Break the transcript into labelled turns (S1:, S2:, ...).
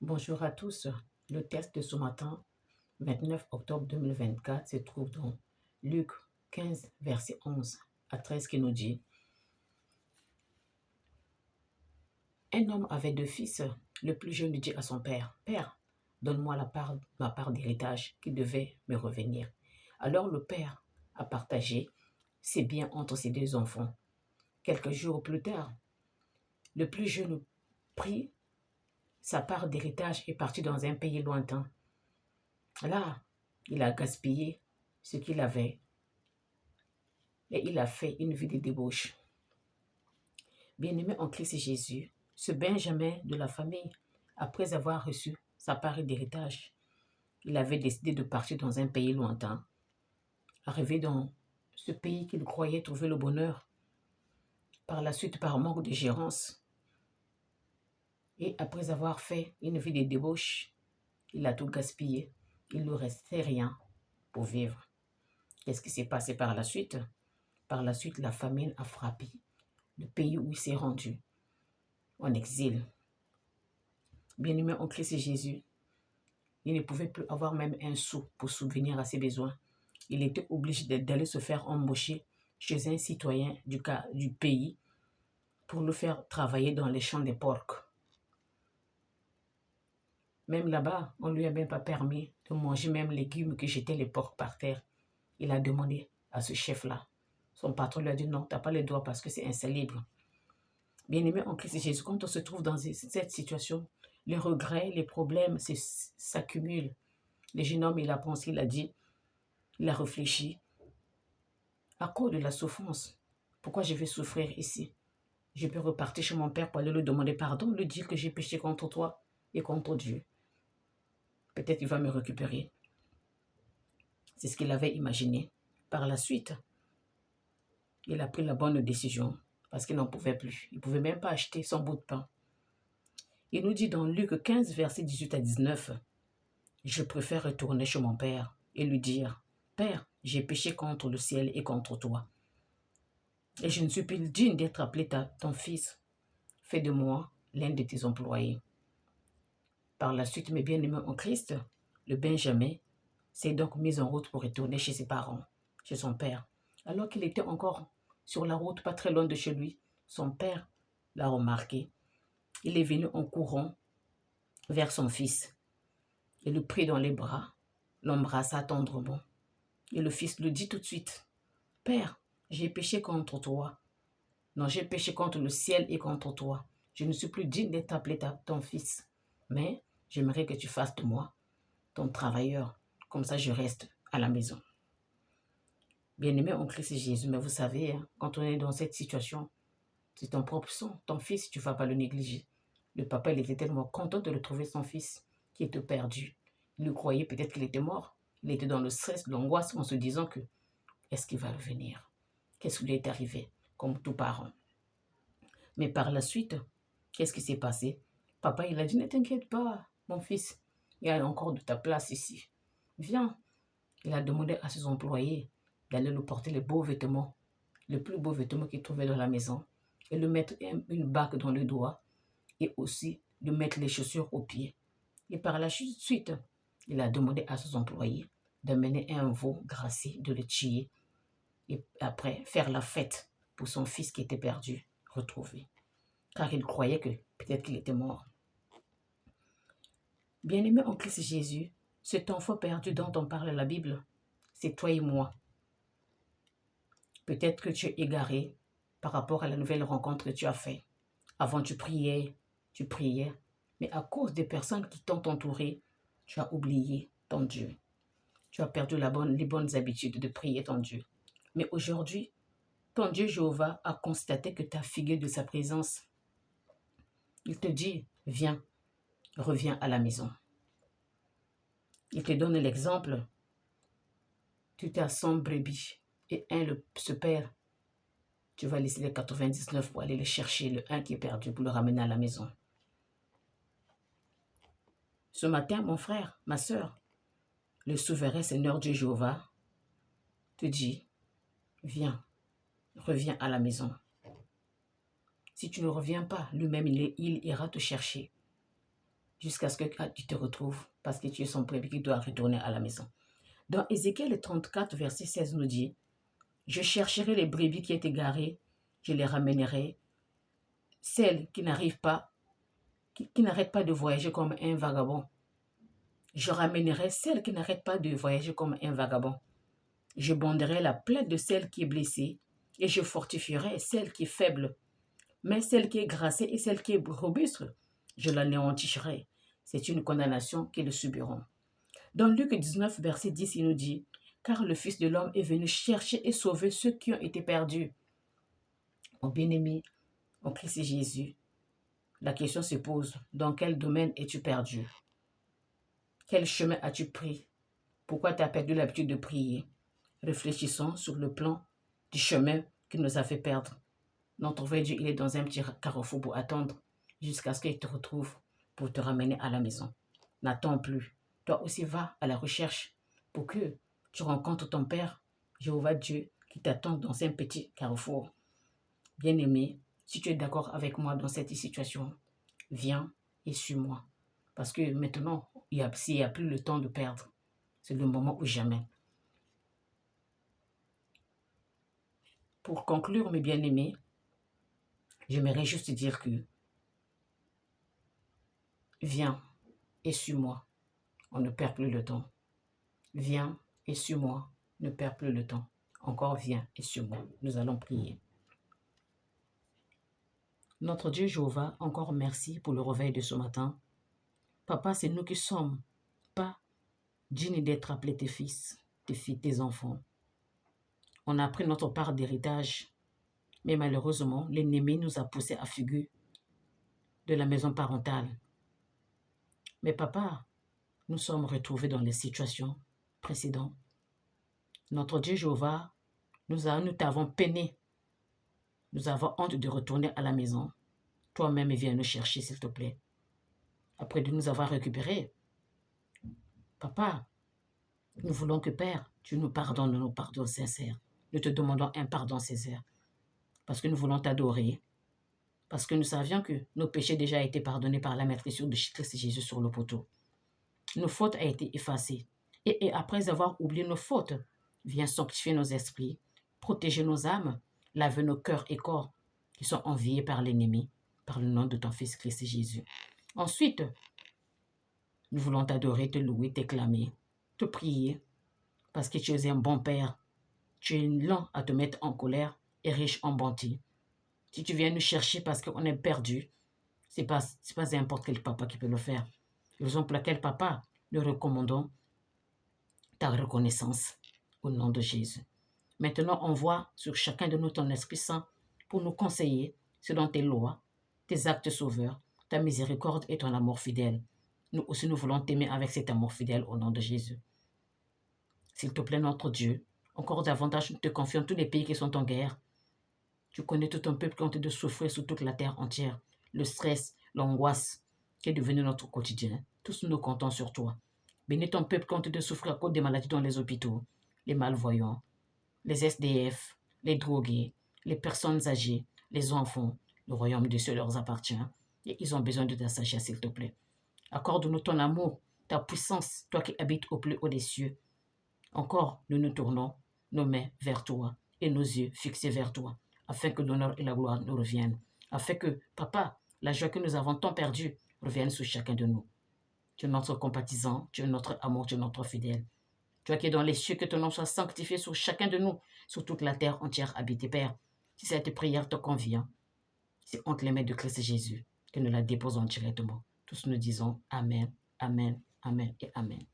S1: Bonjour à tous. Le texte de ce matin, 29 octobre 2024, se trouve dans Luc 15, verset 11 à 13 qui nous dit: Un homme avait deux fils. Le plus jeune dit à son père: Père, donne-moi ma part d'héritage qui devait me revenir. Alors le père a partagé ses biens entre ses deux enfants. Quelques jours plus tard, le plus jeune prit sa part d'héritage et partit dans un pays lointain. Là, il a gaspillé ce qu'il avait et il a fait une vie de débauche. Bien-aimé en Christ Jésus, ce Benjamin de la famille, après avoir reçu sa part d'héritage, il avait décidé de partir dans un pays lointain. Arrivé dans ce pays qu'il croyait trouver le bonheur, par la suite, par manque de gérance, et après avoir fait une vie de débauche, il a tout gaspillé. Il ne restait rien pour vivre. Qu'est-ce qui s'est passé par la suite? Par la suite, la famine a frappé le pays où il s'est rendu en exil. Bien-aimé en Christ Jésus, il ne pouvait plus avoir même un sou pour subvenir à ses besoins. Il était obligé d'aller se faire embaucher chez un citoyen du pays pour le faire travailler dans les champs des porcs. Même là-bas, on ne lui a même pas permis de manger même les légumes que jetaient les porcs par terre. Il a demandé à ce chef-là. Son patron lui a dit non, tu n'as pas le droit parce que c'est insalubre. Bien-aimé en Christ Jésus, quand on se trouve dans cette situation, les regrets, les problèmes s'accumulent. Le jeune homme, il a pensé, il a dit, il a réfléchi. À cause de la souffrance, pourquoi je vais souffrir ici? Je peux repartir chez mon père pour aller lui demander pardon, lui dire que j'ai péché contre toi et contre Dieu. Peut-être qu'il va me récupérer. C'est ce qu'il avait imaginé. Par la suite, il a pris la bonne décision parce qu'il n'en pouvait plus. Il ne pouvait même pas acheter son bout de pain. Il nous dit dans Luc 15, versets 18 à 19, « Je préfère retourner chez mon père et lui dire, « Père, j'ai péché contre le ciel et contre toi. Et je ne suis plus digne d'être appelé ton fils. Fais de moi l'un de tes employés. » Par la suite, mes bien-aimés en Christ, le Benjamin s'est donc mis en route pour retourner chez ses parents, chez son père. Alors qu'il était encore sur la route, pas très loin de chez lui, son père l'a remarqué. Il est venu en courant vers son fils. Il le prit dans les bras, l'embrassa tendrement. Et le fils le dit tout de suite, « Père, j'ai péché contre toi. Non, j'ai péché contre le ciel et contre toi. Je ne suis plus digne d'être appelé ton fils. Mais j'aimerais que tu fasses de moi ton travailleur. Comme ça, je reste à la maison. » Bien-aimé en Christ Jésus, mais vous savez, quand on est dans cette situation, c'est ton propre sang, ton fils, tu ne vas pas le négliger. Le papa, il était tellement content de retrouver son fils qui était perdu. Il le croyait peut-être qu'il était mort. Il était dans le stress, l'angoisse, en se disant que est-ce qu'il va revenir? Qu'est-ce qui lui est arrivé? Comme tout parent. Mais par la suite, qu'est-ce qui s'est passé? Papa, il a dit, ne t'inquiète pas, mon fils, il y a encore de ta place ici. Viens. Il a demandé à ses employés d'aller lui porter les beaux vêtements, le plus beau vêtement qu'il trouvait dans la maison, et lui mettre une bague dans le doigt, et aussi lui mettre les chaussures aux pieds. Et par la suite, il a demandé à ses employés d'amener un veau grassé, de le tuer, et après faire la fête pour son fils qui était perdu, retrouvé. Car il croyait que peut-être qu'il était mort. Bien-aimé en Christ Jésus, cet enfant perdu dont on parle la Bible, c'est toi et moi. Peut-être que tu es égaré par rapport à la nouvelle rencontre que tu as faite. Avant, tu priais, mais à cause des personnes qui t'ont entouré, tu as oublié ton Dieu. Tu as perdu les bonnes habitudes de prier ton Dieu. Mais aujourd'hui, ton Dieu Jéhovah a constaté que tu as figué de sa présence. Il te dit, viens, reviens à la maison. Il te donne l'exemple. Tu as 100 brebis et un se perd. Tu vas laisser les 99 pour aller le chercher, le un qui est perdu, pour le ramener à la maison. Ce matin, mon frère, ma soeur, le souverain Seigneur Dieu Jéhovah te dit, viens, reviens à la maison. Si tu ne reviens pas, lui-même, il ira te chercher. jusqu'à ce que tu te retrouves, parce que tu es son brebis qui doit retourner à la maison. Dans Ézéchiel 34, verset 16 nous dit, « Je chercherai les brebis qui étaient égarées, je les ramènerai, celles qui n'arrivent pas, qui n'arrêtent pas de voyager comme un vagabond. Je ramènerai celles qui n'arrêtent pas de voyager comme un vagabond. Je banderai la plaie de celle qui est blessée, et je fortifierai celle qui est faible. Mais celle qui est grassée et celle qui est robuste, je l'anéantirai. C'est une condamnation qu'ils subiront. » Dans Luc 19, verset 10, il nous dit, « Car le Fils de l'homme est venu chercher et sauver ceux qui ont été perdus. » Mon bien-aimé, en Christ Jésus, la question se pose, dans quel domaine es-tu perdu? Quel chemin as-tu pris? Pourquoi tu as perdu l'habitude de prier? Réfléchissons sur le plan du chemin qui nous a fait perdre. Notre vrai Dieu, il est dans un petit carrefour pour attendre jusqu'à ce qu'il te retrouve pour te ramener à la maison. N'attends plus. Toi aussi, va à la recherche pour que tu rencontres ton Père, Jéhovah Dieu, qui t'attend dans un petit carrefour. Bien-aimé, si tu es d'accord avec moi dans cette situation, viens et suis-moi. Parce que maintenant, s'il n'y a plus le temps de perdre, c'est le moment ou jamais. Pour conclure, mes bien-aimés, j'aimerais juste dire que viens et suis-moi. On ne perd plus le temps. Viens et suis-moi. Ne perds plus le temps. Encore viens et suis-moi. Nous allons prier. Notre Dieu Jéhovah, encore merci pour le réveil de ce matin. Papa, c'est nous qui sommes pas dignes d'être appelés tes fils, tes filles, tes enfants. On a pris notre part d'héritage, mais malheureusement, l'ennemi nous a poussés à fuguer de la maison parentale. Mais papa, nous sommes retrouvés dans les situations précédentes. Notre Dieu Jéhovah, nous t'avons peiné. Nous avons honte de retourner à la maison. Toi-même, viens nous chercher, s'il te plaît. Après de nous avoir récupérés, papa, nous voulons que, Père, tu nous pardonnes de nos pardons sincères. Nous te demandons un pardon sincère. Parce que nous voulons t'adorer. Parce que nous savions que nos péchés déjà été pardonnés par la maîtrise de Christ Jésus sur le poteau. Nos fautes ont été effacées. Et après avoir oublié nos fautes, viens sanctifier nos esprits, protéger nos âmes, laver nos cœurs et corps qui sont enviés par l'ennemi, par le nom de ton Fils Christ Jésus. Ensuite, nous voulons t'adorer, te louer, t'éclamer, te prier, parce que tu es un bon Père. Tu es lent à te mettre en colère et riche en bonté. Si tu viens nous chercher parce qu'on est perdu, ce n'est pas n'importe quel papa qui peut le faire. Raison pour laquelle, papa, nous recommandons ta reconnaissance au nom de Jésus. Maintenant, envoie sur chacun de nous ton Esprit Saint pour nous conseiller selon tes lois, tes actes sauveurs, ta miséricorde et ton amour fidèle. Nous aussi, nous voulons t'aimer avec cet amour fidèle au nom de Jésus. S'il te plaît, notre Dieu, encore davantage, nous te confions tous les pays qui sont en guerre. Tu connais tout un peuple qui ont de souffrir sur toute la terre entière. Le stress, l'angoisse qui est devenu notre quotidien. Tous nous comptons sur toi. Bénis ton peuple qui ont de souffrir à cause des maladies dans les hôpitaux, les malvoyants, les SDF, les drogués, les personnes âgées, les enfants. Le royaume des cieux leur appartient et ils ont besoin de ta sagesse, s'il te plaît. Accorde-nous ton amour, ta puissance, toi qui habites au plus haut des cieux. Encore, nous nous tournons nos mains vers toi et nos yeux fixés vers toi, afin que l'honneur et la gloire nous reviennent, afin que, papa, la joie que nous avons tant perdue revienne sur chacun de nous. Tu es notre compatissant, tu es notre amour, tu es notre fidèle. Toi qui es dans les cieux, que ton nom soit sanctifié sur chacun de nous, sur toute la terre entière habitée, Père. Si cette prière te convient, c'est entre les mains de Christ Jésus que nous la déposons directement. Tous nous disons Amen, Amen, Amen et Amen.